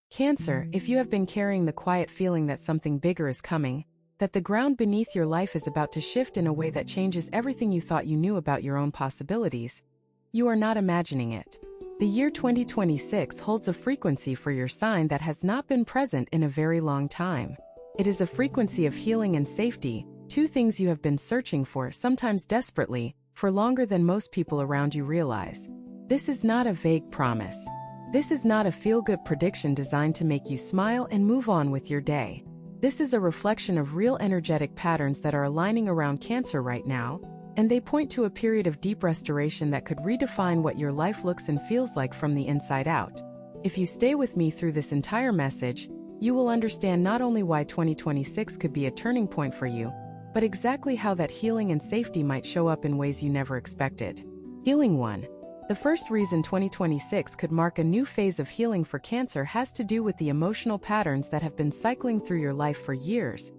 Cancer, if you have been carrying the quiet feeling that something bigger is coming, that the ground beneath your life is about to shift in a way that changes everything you thought you knew about your own possibilities, you are not imagining it. The year 2026 holds a frequency for your sign that has not been present in a very long time. It is a frequency of healing and safety, two things you have been searching for, sometimes desperately, for longer than most people around you realize. This is not a vague promise. This is not a feel-good prediction designed to make you smile and move on with your day. This is a reflection of real energetic patterns that are aligning around Cancer right now, and they point to a period of deep restoration that could redefine what your life looks and feels like from the inside out. If you stay with me through this entire message, you will understand not only why 2026 could be a turning point for you, but exactly how that healing and safety might show up in ways you never expected. Healing 1. The first reason 2026 could mark a new phase of healing for Cancer has to do with the emotional patterns that have been cycling through your life for years,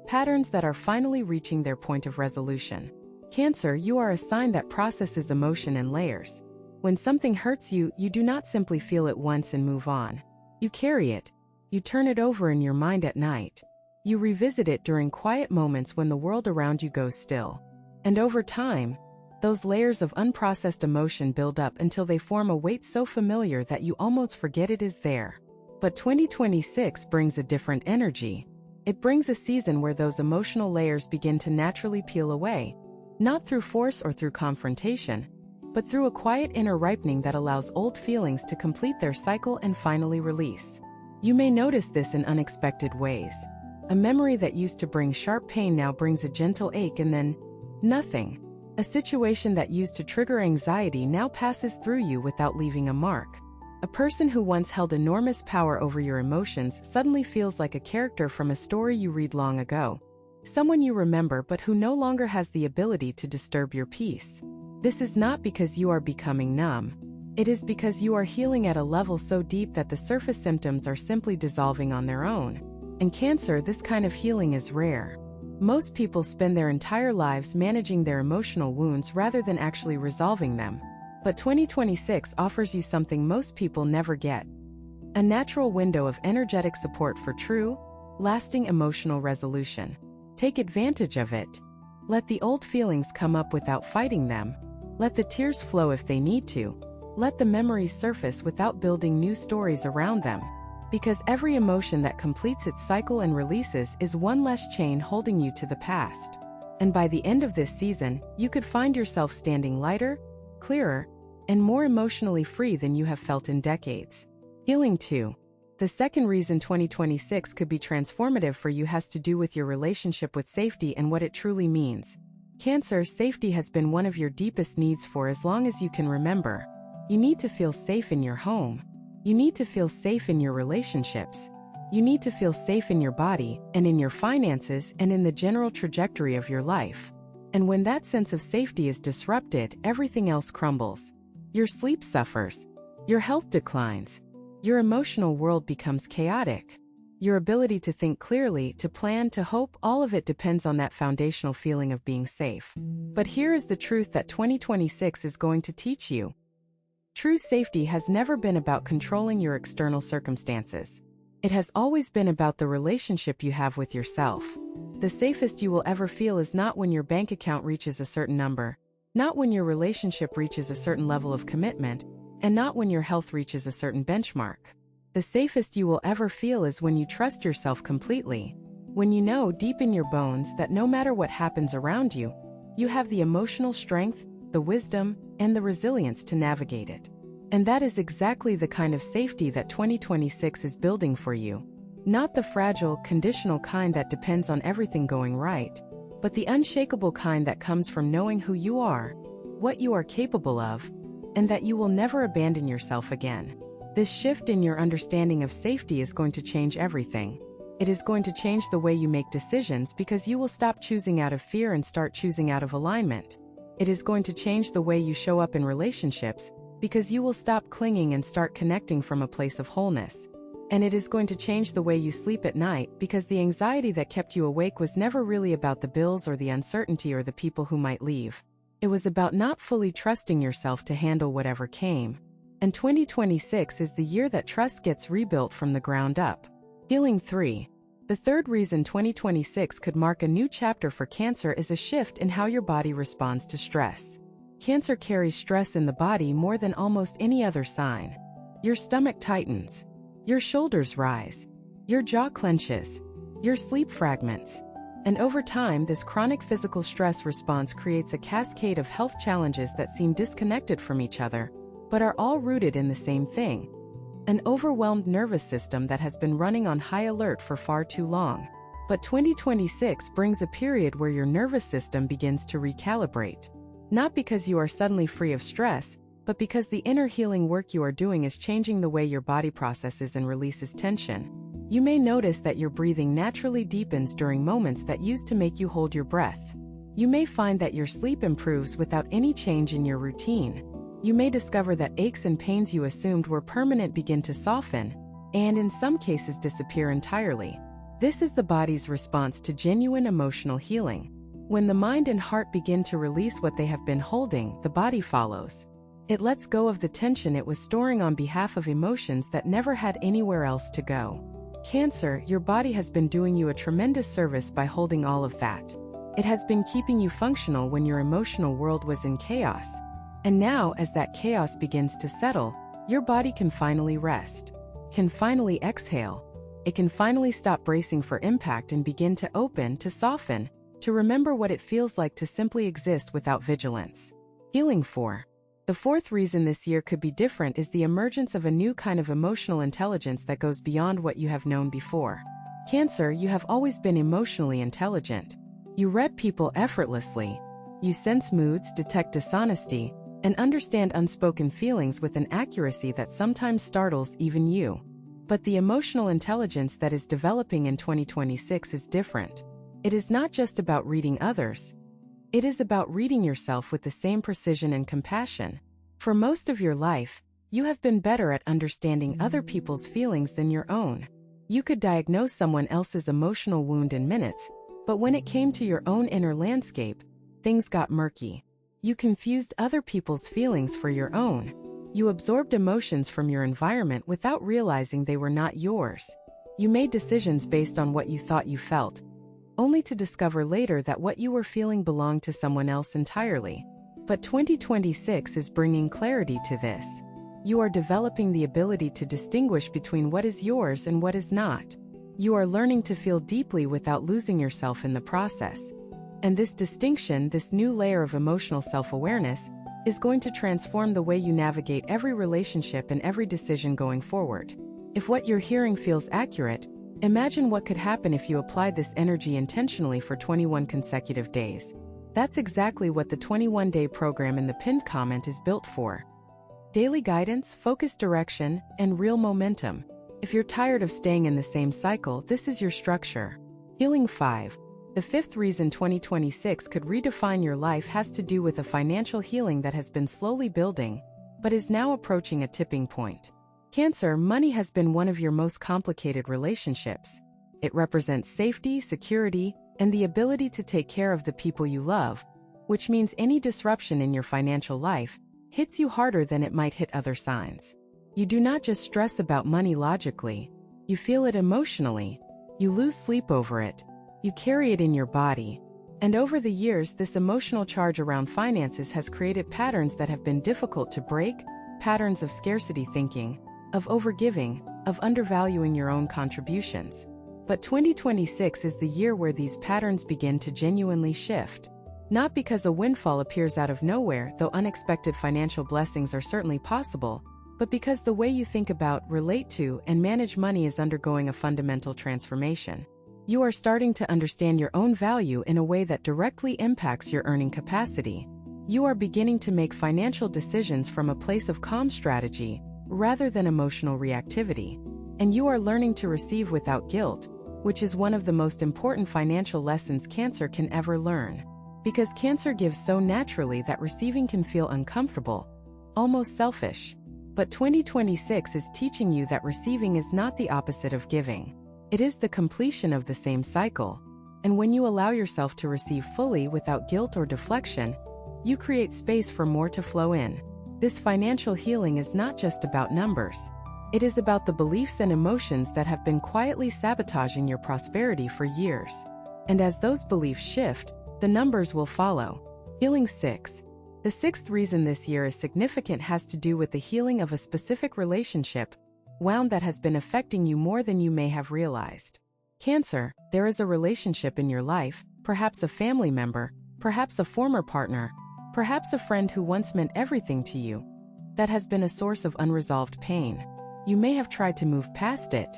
patterns that are finally reaching their point of resolution. Cancer, you are a sign that processes emotion in layers. When something hurts you, you do not simply feel it once and move on. You carry it. You turn it over in your mind at night. You revisit it during quiet moments when the world around you goes still. And over time, those layers of unprocessed emotion build up until they form a weight so familiar that you almost forget it is there. But 2026 brings a different energy. It brings a season where those emotional layers begin to naturally peel away, not through force or through confrontation, but through a quiet inner ripening that allows old feelings to complete their cycle and finally release. You may notice this in unexpected ways. A memory that used to bring sharp pain now brings a gentle ache and then nothing. A situation that used to trigger anxiety now passes through you without leaving a mark. A person who once held enormous power over your emotions suddenly feels like a character from a story you read long ago. Someone you remember but who no longer has the ability to disturb your peace. This is not because you are becoming numb. It is because you are healing at a level so deep that the surface symptoms are simply dissolving on their own. In Cancer, this kind of healing is rare. Most people spend their entire lives managing their emotional wounds rather than actually resolving them. But 2026 offers you something most people never get. A natural window of energetic support for true, lasting emotional resolution. Take advantage of it. Let the old feelings come up without fighting them. Let the tears flow if they need to. Let the memories surface without building new stories around them. Because every emotion that completes its cycle and releases is one less chain holding you to the past. And by the end of this season, you could find yourself standing lighter, clearer, and more emotionally free than you have felt in decades. Healing 2. The second reason 2026 could be transformative for you has to do with your relationship with safety and what it truly means. Cancer, safety has been one of your deepest needs for as long as you can remember. You need to feel safe in your home. You need to feel safe in your relationships. You need to feel safe in your body and in your finances and in the general trajectory of your life. And when that sense of safety is disrupted, everything else crumbles. Your sleep suffers. Your health declines. Your emotional world becomes chaotic. Your ability to think clearly, to plan, to hope, all of it depends on that foundational feeling of being safe. But here is the truth that 2026 is going to teach you. True safety has never been about controlling your external circumstances. It has always been about the relationship you have with yourself. The safest you will ever feel is not when your bank account reaches a certain number, not when your relationship reaches a certain level of commitment, and not when your health reaches a certain benchmark. The safest you will ever feel is when you trust yourself completely, when you know deep in your bones that no matter what happens around you, you have the emotional strength, the wisdom, and the resilience to navigate it. And that is exactly the kind of safety that 2026 is building for you. Not the fragile, conditional kind that depends on everything going right, but the unshakable kind that comes from knowing who you are, what you are capable of, and that you will never abandon yourself again. This shift in your understanding of safety is going to change everything. It is going to change the way you make decisions because you will stop choosing out of fear and start choosing out of alignment. It is going to change the way you show up in relationships because you will stop clinging and start connecting from a place of wholeness. And it is going to change the way you sleep at night because the anxiety that kept you awake was never really about the bills or the uncertainty or the people who might leave. It was about not fully trusting yourself to handle whatever came. And 2026 is the year that trust gets rebuilt from the ground up. Healing 3. The third reason 2026 could mark a new chapter for Cancer is a shift in how your body responds to stress. Cancer carries stress in the body more than almost any other sign. Your stomach tightens. Your shoulders rise. Your jaw clenches. Your sleep fragments. And over time, this chronic physical stress response creates a cascade of health challenges that seem disconnected from each other, but are all rooted in the same thing: an overwhelmed nervous system that has been running on high alert for far too long. But 2026 brings a period where your nervous system begins to recalibrate. Not because you are suddenly free of stress, but because the inner healing work you are doing is changing the way your body processes and releases tension. You may notice that your breathing naturally deepens during moments that used to make you hold your breath. You may find that your sleep improves without any change in your routine. You may discover that aches and pains you assumed were permanent begin to soften, and in some cases disappear entirely. This is the body's response to genuine emotional healing. When the mind and heart begin to release what they have been holding, the body follows. It lets go of the tension it was storing on behalf of emotions that never had anywhere else to go. Cancer, your body has been doing you a tremendous service by holding all of that. It has been keeping you functional when your emotional world was in chaos. And now, as that chaos begins to settle, your body can finally rest, can finally exhale. It can finally stop bracing for impact and begin to open, to soften, to remember what it feels like to simply exist without vigilance. Healing 4. The fourth reason this year could be different is the emergence of a new kind of emotional intelligence that goes beyond what you have known before. Cancer, you have always been emotionally intelligent. You read people effortlessly. You sense moods, detect dishonesty, and understand unspoken feelings with an accuracy that sometimes startles even you. But the emotional intelligence that is developing in 2026 is different. It is not just about reading others. It is about reading yourself with the same precision and compassion. For most of your life, you have been better at understanding other people's feelings than your own. You could diagnose someone else's emotional wound in minutes, but when it came to your own inner landscape, things got murky. You confused other people's feelings for your own. You absorbed emotions from your environment without realizing they were not yours. You made decisions based on what you thought you felt, only to discover later that what you were feeling belonged to someone else entirely. But 2026 is bringing clarity to this. You are developing the ability to distinguish between what is yours and what is not. You are learning to feel deeply without losing yourself in the process. And this distinction, this new layer of emotional self-awareness, is going to transform the way you navigate every relationship and every decision going forward. If what you're hearing feels accurate, imagine what could happen if you applied this energy intentionally for 21 consecutive days. That's exactly what the 21-day program in the pinned comment is built for. Daily guidance, focused direction, and real momentum. If you're tired of staying in the same cycle, this is your structure. Healing 5. The fifth reason 2026 could redefine your life has to do with a financial healing that has been slowly building, but is now approaching a tipping point. Cancer, money has been one of your most complicated relationships. It represents safety, security, and the ability to take care of the people you love, which means any disruption in your financial life hits you harder than it might hit other signs. You do not just stress about money logically, you feel it emotionally. You lose sleep over it. You carry it in your body. And over the years, this emotional charge around finances has created patterns that have been difficult to break, patterns of scarcity thinking, of overgiving, of undervaluing your own contributions. But 2026 is the year where these patterns begin to genuinely shift. Not because a windfall appears out of nowhere, though unexpected financial blessings are certainly possible, but because the way you think about, relate to, and manage money is undergoing a fundamental transformation. You are starting to understand your own value in a way that directly impacts your earning capacity. You are beginning to make financial decisions from a place of calm strategy, rather than emotional reactivity. And you are learning to receive without guilt, which is one of the most important financial lessons Cancer can ever learn. Because Cancer gives so naturally that receiving can feel uncomfortable, almost selfish. But 2026 is teaching you that receiving is not the opposite of giving. It is the completion of the same cycle. And when you allow yourself to receive fully without guilt or deflection, you create space for more to flow in. This financial healing is not just about numbers. It is about the beliefs and emotions that have been quietly sabotaging your prosperity for years. And as those beliefs shift, the numbers will follow. Healing 6. The sixth reason this year is significant has to do with the healing of a specific relationship, one that has been affecting you more than you may have realized. Cancer, there is a relationship in your life, perhaps a family member, perhaps a former partner, perhaps a friend who once meant everything to you, that has been a source of unresolved pain. You may have tried to move past it.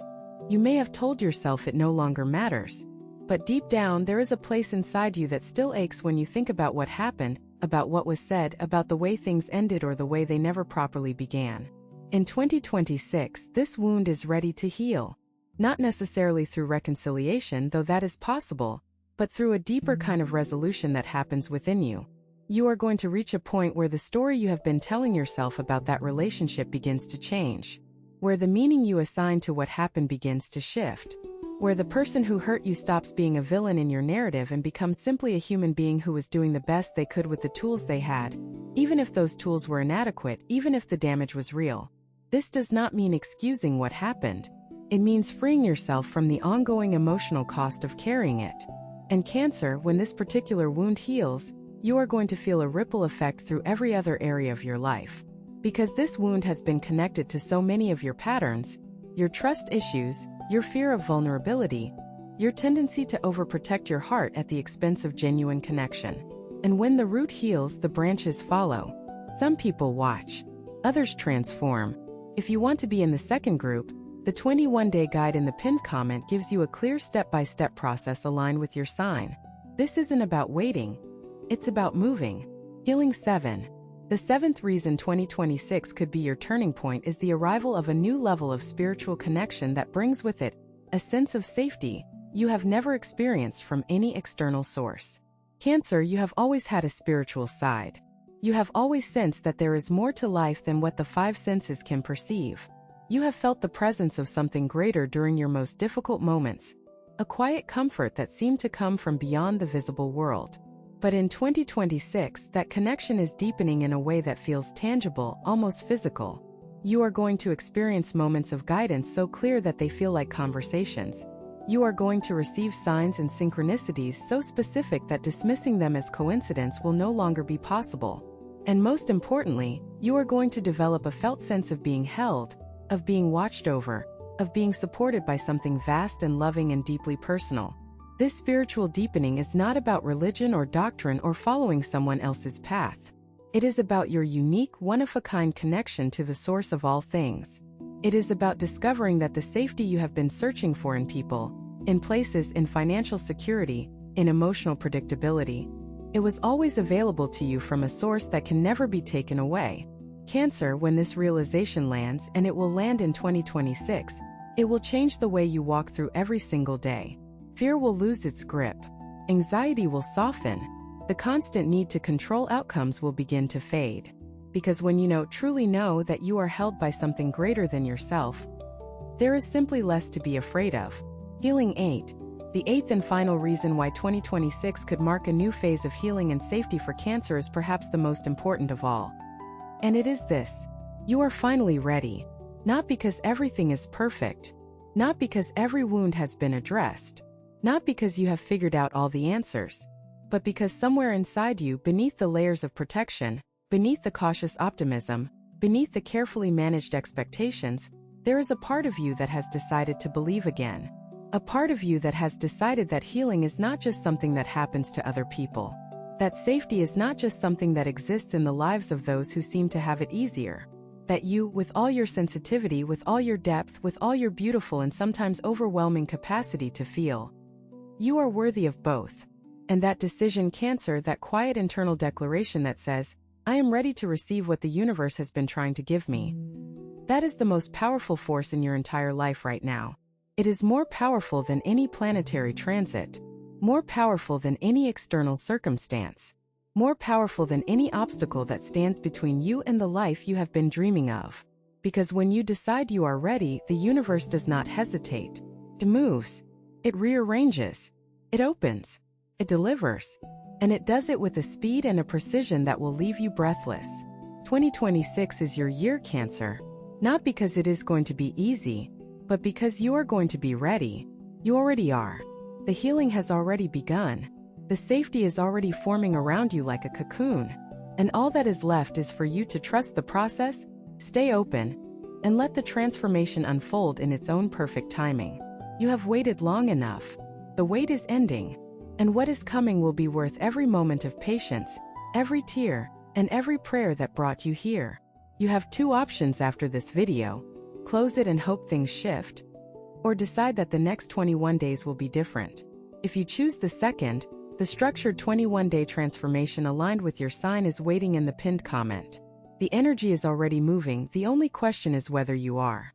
You may have told yourself it no longer matters. But deep down, there is a place inside you that still aches when you think about what happened, about what was said, about the way things ended or the way they never properly began. In 2026, this wound is ready to heal. Not necessarily through reconciliation, though that is possible, but through a deeper kind of resolution that happens within you. You are going to reach a point where the story you have been telling yourself about that relationship begins to change, where the meaning you assign to what happened begins to shift, where the person who hurt you stops being a villain in your narrative and becomes simply a human being who was doing the best they could with the tools they had, even if those tools were inadequate, even if the damage was real. This does not mean excusing what happened. It means freeing yourself from the ongoing emotional cost of carrying it. And Cancer, when this particular wound heals, you are going to feel a ripple effect through every other area of your life. Because this wound has been connected to so many of your patterns, your trust issues, your fear of vulnerability, your tendency to overprotect your heart at the expense of genuine connection. And when the root heals, the branches follow. Some people watch, others transform. If you want to be in the second group, the 21-day guide in the pinned comment gives you a clear step-by-step process aligned with your sign. This isn't about waiting, it's about moving. Healing 7. The seventh reason 2026 could be your turning point is the arrival of a new level of spiritual connection that brings with it a sense of safety you have never experienced from any external source. Cancer, you have always had a spiritual side. You have always sensed that there is more to life than what the five senses can perceive. You have felt the presence of something greater during your most difficult moments, a quiet comfort that seemed to come from beyond the visible world. But in 2026, that connection is deepening in a way that feels tangible, almost physical. You are going to experience moments of guidance so clear that they feel like conversations. You are going to receive signs and synchronicities so specific that dismissing them as coincidence will no longer be possible. And most importantly, you are going to develop a felt sense of being held, of being watched over, of being supported by something vast and loving and deeply personal. This spiritual deepening is not about religion or doctrine or following someone else's path. It is about your unique, one-of-a-kind connection to the source of all things. It is about discovering that the safety you have been searching for in people, in places, in financial security, in emotional predictability, it was always available to you from a source that can never be taken away. Cancer, when this realization lands, and it will land in 2026, it will change the way you walk through every single day. Fear will lose its grip. Anxiety will soften. The constant need to control outcomes will begin to fade. Because when you truly know that you are held by something greater than yourself, there is simply less to be afraid of. Healing 8. The eighth and final reason why 2026 could mark a new phase of healing and safety for Cancer is perhaps the most important of all. And it is this: you are finally ready. Not because everything is perfect. Not because every wound has been addressed. Not because you have figured out all the answers. But because somewhere inside you, beneath the layers of protection, beneath the cautious optimism, beneath the carefully managed expectations, there is a part of you that has decided to believe again. A part of you that has decided that healing is not just something that happens to other people. That safety is not just something that exists in the lives of those who seem to have it easier. That you, with all your sensitivity, with all your depth, with all your beautiful and sometimes overwhelming capacity to feel, you are worthy of both. And that decision, Cancer, that quiet internal declaration that says, I am ready to receive what the universe has been trying to give me. That is the most powerful force in your entire life right now. It is more powerful than any planetary transit, more powerful than any external circumstance, more powerful than any obstacle that stands between you and the life you have been dreaming of. Because when you decide you are ready, the universe does not hesitate. It moves. It rearranges. It opens. It delivers. And it does it with a speed and a precision that will leave you breathless. 2026 is your year, Cancer. Not because it is going to be easy, but because you are going to be ready. You already are. The healing has already begun. The safety is already forming around you like a cocoon. And all that is left is for you to trust the process, stay open, and let the transformation unfold in its own perfect timing. You have waited long enough. The wait is ending. And what is coming will be worth every moment of patience, every tear, and every prayer that brought you here. You have two options after this video: close it and hope things shift, or decide that the next 21 days will be different. If you choose the second, the structured 21-day transformation aligned with your sign is waiting in the pinned comment. The energy is already moving, the only question is whether you are.